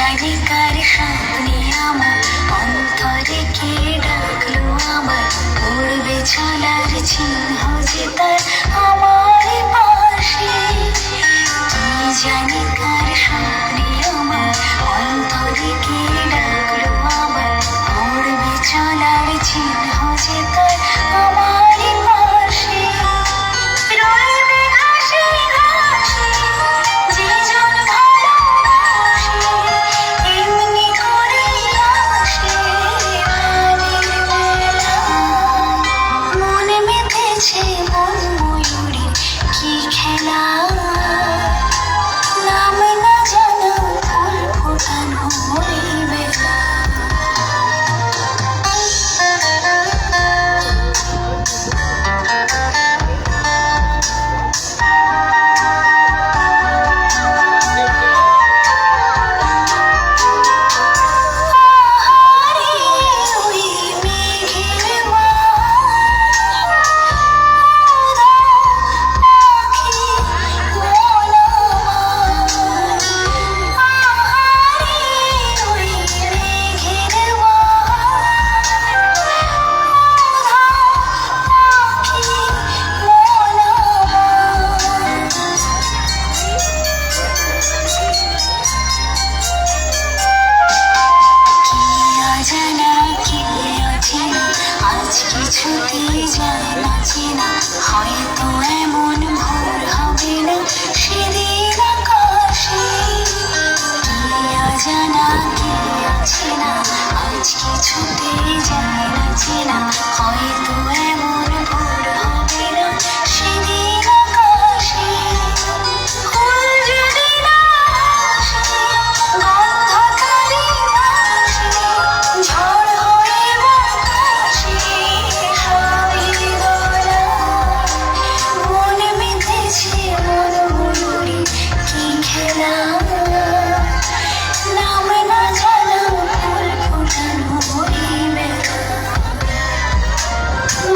জানি কার স্বপ্নে আমার অন্তরে কে ডাকলো আমার পড়বে চলার চিহ্ন যে তার আমার পাশে কি জানি কার স্বপ্নে আমার অন্তরে কে ডাকলো আমার পড়বে চলার চিহ্ন যে তার আমার পাশে রইবে ঘাসে ঘাসে যে জন ভালোবাসে এমনি করেই আসে ভালের বেলা মনে মেতেছে মন ময়ূরী কি খেলা নাম না জানা ফুল ফোটানো এই বেলা কিছুতে যায় না চেনা হয়তো এমন ভোর হবে না সেদিন আকাশে কে অজানা কে আছে না আজ কিছুতে যায় না চেনা হয়তো এমন ভোর হবে না সেদিন আকাশে ফুল যদি না আসে গন্ধকারী বাসে ঝড় হয়ে বাতাসে সবই দোলা মনে মেতেছে মন ময়ূরী কি খেলা নাম না জানা ফুল ফোটানো এই বেলা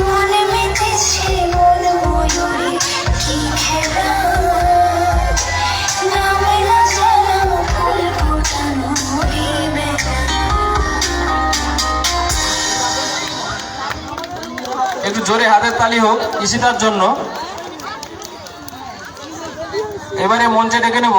মনে মেতেছে মন ময়ূরী কি খেলা নাম না জানা ফুল ফোটানো এই বেলা একটু জোরে হাতের তালি হোক ঈশিতার জন্য। এবারে মঞ্চে ডেকে নেব